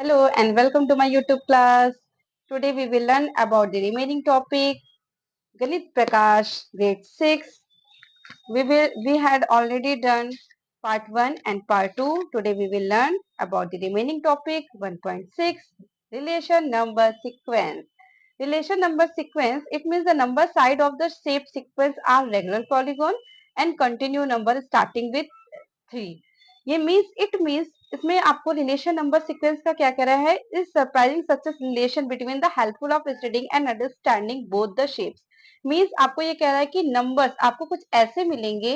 Hello and welcome to my YouTube class. Today we will learn about the remaining topic Ganit Prakash grade 6. We had already done part 1 and part 2. Today we will learn about the remaining topic 1.6 relation number sequence. Relation number sequence, it means the number side of the shape sequence are regular polygon and continue number starting with 3. ये means इसमें आपको relation number sequence का क्या कह रहा है, is surprising success relation between the helpful of studying and understanding both the shapes. Means आपको ये कह रहा है कि नंबर्स आपको कुछ ऐसे मिलेंगे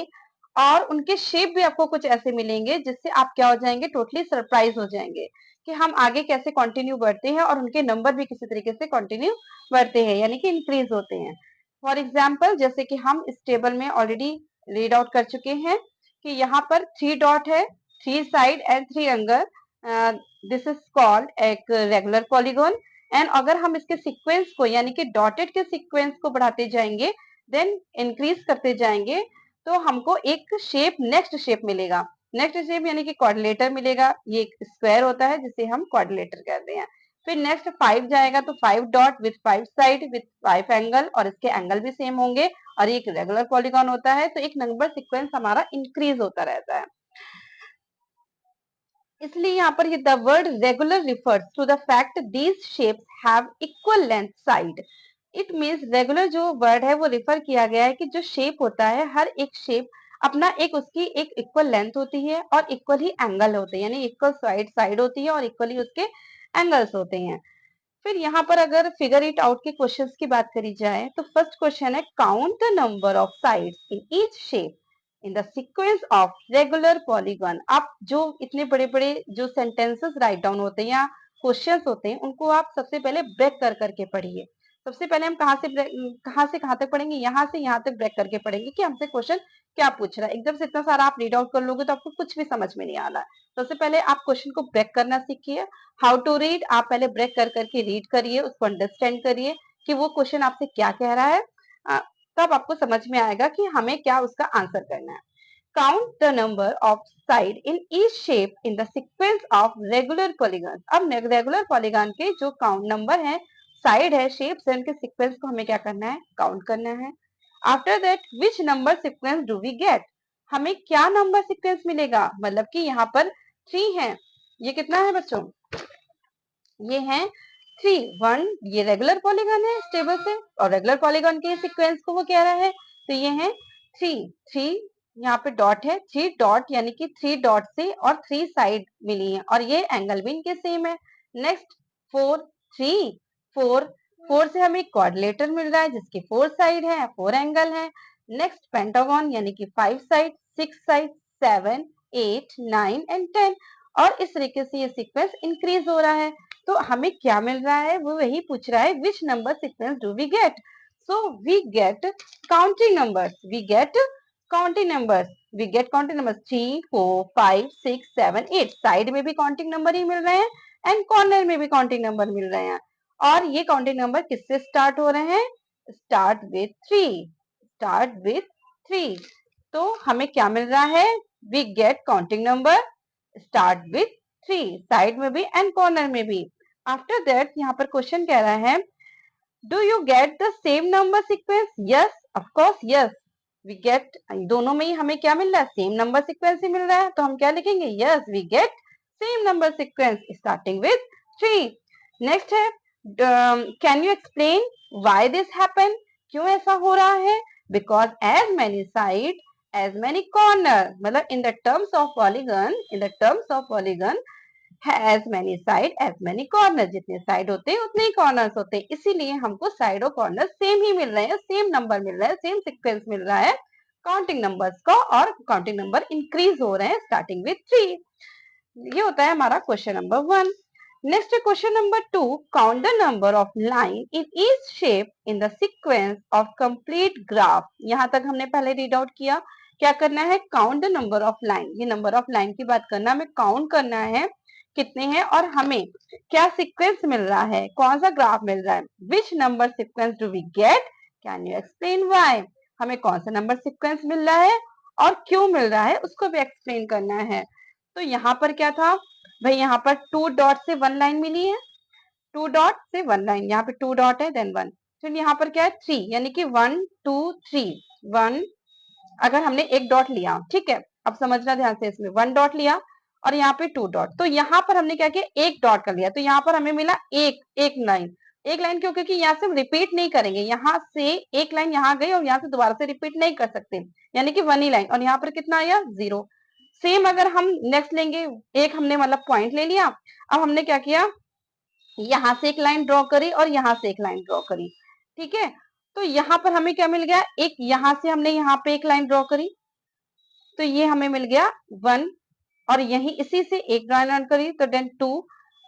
और उनके शेप भी आपको कुछ ऐसे मिलेंगे जिससे आप क्या हो जाएंगे, टोटली सरप्राइज हो जाएंगे कि हम आगे कैसे कंटिन्यू बढ़ते हैं और उनके नंबर भी किसी तरीके से कंटिन्यू बढ़ते हैं यानी कि इंक्रीज होते हैं। फॉर एग्जाम्पल जैसे कि हम इस टेबल में ऑलरेडी रीड आउट कर चुके हैं कि यहाँ पर 3 डॉट है, 3 side and 3 angle, this is called एक रेगुलर पॉलीगॉन। एंड अगर हम इसके सीक्वेंस को यानी कि डॉटेड के सीक्वेंस को बढ़ाते जाएंगे, देन इंक्रीज करते जाएंगे, तो हमको एक शेप, नेक्स्ट शेप मिलेगा। नेक्स्ट शेप यानी कि क्वाड्रिलेटर मिलेगा। ये एक स्क्वायर होता है जिसे हम क्वाड्रिलेटर कहते हैं। फिर नेक्स्ट 5 जाएगा तो 5 dot with 5 side with 5 angle, और इसके एंगल भी सेम होंगे और एक रेगुलर पॉलीगॉन होता है, तो एक नंबर सीक्वेंस हमारा इंक्रीज होता रहता है। इसलिए यहाँ पर ये the word regular refers to the fact these shapes have equal length side. It means regular जो वर्ड है वो रिफर किया गया है कि जो शेप होता है, हर एक शेप अपना एक उसकी एक इक्वल लेंथ होती है और इक्वल ही एंगल होते हैं, यानी इक्वल साइड होती है और इक्वली उसके एंगल्स होते हैं। फिर यहाँ पर अगर फिगर इट आउट के क्वेश्चंस की बात करी जाए तो फर्स्ट क्वेश्चन है count the number of sides in each shape in the sequence of regular polygon. आप जो इतने बड़े बड़े जो सेंटेंसेस राइट डाउन होते हैं या क्वेश्चंस होते हैं उनको आप सबसे पहले ब्रेक कर करके पढ़िए। सबसे पहले हम कहाँ से कहाँ तक पढ़ेंगे, यहाँ से यहाँ तक ब्रेक करके पढ़ेंगे कि हमसे क्वेश्चन क्या पूछ रहा है। एकदम से इतना सारा आप रीड आउट कर लोगे तो आपको कुछ भी समझ में नहीं आ रहा है। सबसे पहले आप क्वेश्चन को ब्रेक करना सीखिए। हाउ टू रीड, आप पहले ब्रेक कर करके रीड करिए, उसको अंडरस्टैंड करिए कि वो क्वेश्चन आपसे क्या कह रहा है। तब आपको समझ में आएगा कि हमें क्या उसका आंसर करना है। Count the number of side in each shape in the sequence of regular polygon. अब रेगुलर पॉलीगॉन के जो काउंट नंबर है, साइड है, शेप्स है, उनके सीक्वेंस को हमें क्या करना है, काउंट करना है। After that which number sequence do we get, हमें क्या नंबर सीक्वेंस मिलेगा, मतलब कि यहाँ पर 3 है, ये कितना है बच्चों, ये है 3 1, ये रेगुलर पॉलीगॉन है इस टेबल से और रेगुलर पॉलीगॉन के सीक्वेंस को वो कह रहा है, तो ये है 3 यहाँ पे डॉट है, 3 डॉट यानी कि 3 डॉट से और 3 साइड मिली है और ये एंगल भी इनके सेम है। नेक्स्ट 4 3 4 4 से हमें क्वाड्रिलेटर मिल रहा है जिसके 4 साइड है, 4 एंगल है। नेक्स्ट पेंटागन यानी कि 5 साइड 6 साइड 7 8 9 एंड 10, और इस तरीके से ये सीक्वेंस इंक्रीज हो रहा है। तो हमें क्या मिल रहा है, वो वही पूछ रहा है, which number sequence do we get. So we get counting numbers, we get counting numbers, we get counting numbers 3 4 5 6 7 8। Side में भी काउंटिंग नंबर ही मिल रहे हैं एंड कॉर्नर में भी काउंटिंग नंबर मिल रहे हैं। और ये काउंटिंग नंबर किससे स्टार्ट हो रहे हैं, स्टार्ट विथ 3, स्टार्ट विथ 3। तो हमें क्या मिल रहा है, we get counting number start with 3, side में भी एंड कॉर्नर में भी। आफ्टर दैट यहाँ पर क्वेश्चन कह रहा है do you get the same number sequence, yes of course yes, we get, दोनों में ही हमें क्या मिल रहा है, सेम नंबर सीक्वेंस ही मिल रहा है, तो हम क्या लिखेंगे, yes we get same number sequence starting with 3। Next है can you explain why this happen, क्यों ऐसा हो रहा है, because as many side as many corner, मतलब in the terms of polygon, in the terms of polygon as many side as many corners, जितने side होते हैं उतने ही कॉर्नर्स होते हैं, इसीलिए हमको साइड और कॉर्नर सेम ही मिल रहे हैं, सेम नंबर मिल रहा है, सेम सीक्वेंस मिल रहा है काउंटिंग नंबर्स को, और काउंटिंग नंबर इंक्रीज हो रहे हैं स्टार्टिंग विथ 3। ये होता है हमारा question number 1। Next question number 2, count the number of line in each shape in the sequence of complete graph. यहाँ तक हमने पहले रीड आउट किया, क्या करना है, count the number of line, ये नंबर ऑफ लाइन की बात करना, हमें काउंट करना है कितने हैं और हमें क्या सीक्वेंस मिल रहा है, कौन सा ग्राफ मिल रहा है, which number sequence do we get, can you explain why, हमें कौन सा नंबर सीक्वेंस मिल रहा है और क्यों मिल रहा है उसको भी एक्सप्लेन करना है। तो यहाँ पर क्या था, भाई यहाँ पर 2 डॉट से 1 लाइन मिली है, 2 डॉट से 1 लाइन, यहाँ पे 2 डॉट है देन 1, फिर यहाँ पर क्या है 3, यानी कि 1 2 3 1, अगर हमने एक डॉट लिया, ठीक है, अब समझना ध्यान से, इसमें 1 डॉट लिया और यहाँ पे 2 डॉट, तो यहाँ पर हमने क्या किया, एक डॉट कर लिया, तो यहाँ पर हमें मिला एक लाइन। एक लाइन क्यों, क्योंकि यहाँ से हम रिपीट नहीं करेंगे, यहाँ से एक लाइन यहाँ गई और यहाँ से दोबारा से रिपीट नहीं कर सकते, यानी कि 1 ही लाइन, और यहाँ पर कितना आया 0। सेम अगर हम नेक्स्ट लेंगे, एक हमने मतलब पॉइंट ले लिया, अब हमने क्या किया, यहाँ से एक लाइन ड्रॉ करी और यहाँ से एक लाइन ड्रॉ करी, ठीक है, तो यहाँ पर हमें क्या मिल गया, एक यहाँ से हमने यहाँ पे एक लाइन ड्रॉ करी, तो ये हमें मिल गया 1, और यही इसी से एक लाइन करी तो देन 2,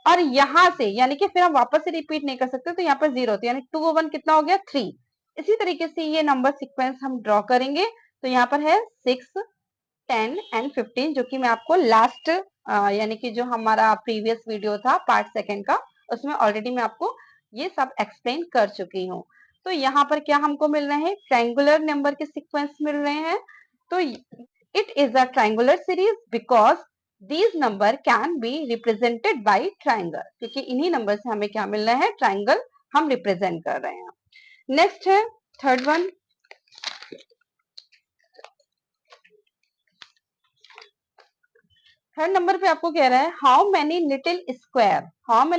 और यहाँ से यानी कि फिर हम वापस से रिपीट नहीं कर सकते, तो यहाँ पर 0 होती है, यानी 2 और 1 कितना हो गया 3। इसी तरीके से ये नंबर सीक्वेंस हम ड्रॉ करेंगे, तो यहाँ पर है 6 10 एंड 15, जो कि मैं आपको लास्ट यानी कि जो हमारा प्रीवियस वीडियो था पार्ट सेकंड का, उसमें ऑलरेडी मैं आपको ये सब एक्सप्लेन कर चुकी हूँ। तो यहाँ पर क्या हमको मिल रहे हैं, ट्रायंगुलर नंबर के सीक्वेंस मिल रहे हैं, तो it is a triangular series because these number can be represented by triangle, क्योंकि इन्हीं नंबर से हमें क्या मिल रहा है, ट्रायंगल हम रिप्रेजेंट कर रहे हैं। नेक्स्ट है थर्ड वन, थर्ड नंबर पे आपको कह रहा है how many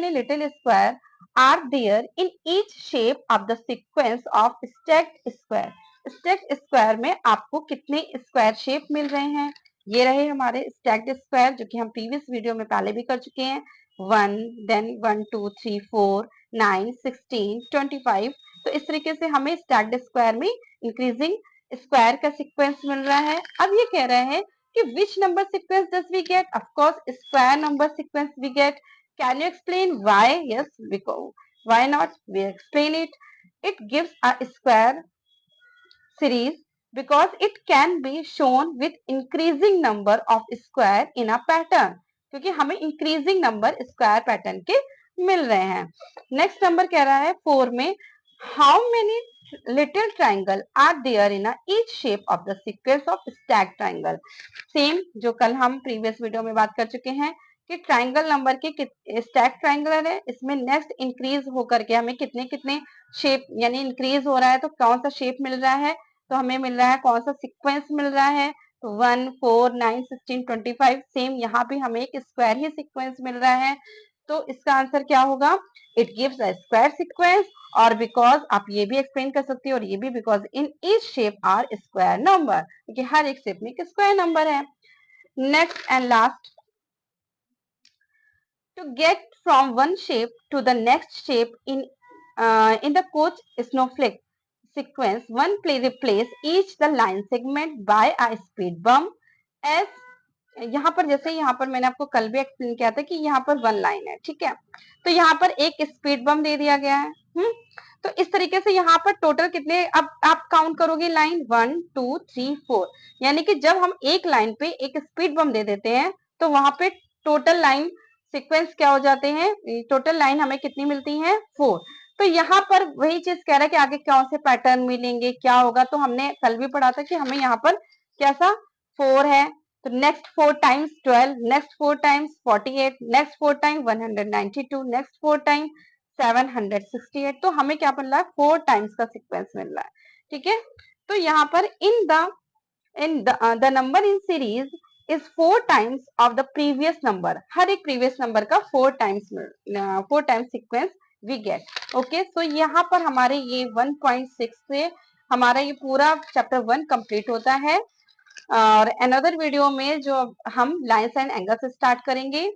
little square are there in each shape of the sequence of stacked square. Stacked square में आपको कितने स्क्वायर शेप मिल रहे हैं, ये रहे हमारे स्टैक्ड स्क्वायर, जो कि हम प्रीवियस वीडियो में पहले भी कर चुके हैं, 1 देन 1 2 3 4 9 16 25। तो इस तरीके से हमें स्टैक्ड स्क्वायर में इंक्रीजिंग स्क्वायर का सीक्वेंस मिल रहा है। अब ये कह रहे हैं कि which number sequence does we get? Of course, square number sequence we get. Can you explain why? Yes, because why not? We explain it. It gives a square series because it can be shown with increasing number of square in a pattern. क्योंकि हमें increasing number square pattern के मिल रहे हैं। Next number कह रहा है 4 में, how many little triangle are there in a each shape of the sequence of stacked triangle? Same जो कल हम प्रीवियस वीडियो में बात कर चुके हैं कि ट्राइंगल नंबर के स्टैक ट्राइंगल है, इसमें नेक्स्ट इंक्रीज होकर के हमें कितने कितने शेप यानी इंक्रीज हो रहा है, तो कौन सा शेप मिल रहा है, तो हमें मिल रहा है कौन सा सीक्वेंस मिल रहा है, तो 1 4 9 16 25। सेम यहाँ भी हमें एक स्क्वायर ही सीक्वेंस मिल रहा है, तो इसका आंसर क्या होगा, it gives a square sequence, और बिकॉज आप ये भी एक्सप्लेन कर सकते हो और ये भी, because in each shape are square number, क्योंकि हर एक शेप में एक स्क्वायर नंबर है। Next and last, to get from one shape to the next shape in the coach snowflake sequence, one replace each the line segment by a speed bump as, यहाँ पर जैसे यहाँ पर मैंने आपको कल भी एक्सप्लेन किया था कि यहाँ पर 1 लाइन है, ठीक है, तो यहाँ पर एक स्पीड बम दे दिया गया है। तो इस तरीके से यहाँ पर टोटल कितने, अब आप काउंट करोगे लाइन 1 2 3 4, यानी कि जब हम एक लाइन पे एक स्पीड बम दे देते हैं तो वहां पे टोटल लाइन सीक्वेंस क्या हो जाते हैं, टोटल लाइन हमें कितनी मिलती है 4। तो यहाँ पर वही चीज कह रहा है कि आगे कौन से पैटर्न मिलेंगे, क्या होगा, तो हमने कल भी पढ़ा था कि हमें यहाँ पर कैसा 4 है, तो next 4 times 12, next 4 times 48, next 4 time 192, next 4 time 768, तो हमें क्या मिल रहा है 4 टाइम्स का सीक्वेंस मिल रहा है, ठीक है। तो यहाँ पर the number in series is 4 times of the previous number, हर एक प्रीवियस नंबर का 4 times sequence we get. Okay, so यहाँ पर हमारे ये 1.6 से हमारा ये पूरा चैप्टर 1 कंप्लीट होता है, और अनदर वीडियो में जो हम लाइन्स एंड एंगल्स स्टार्ट करेंगे।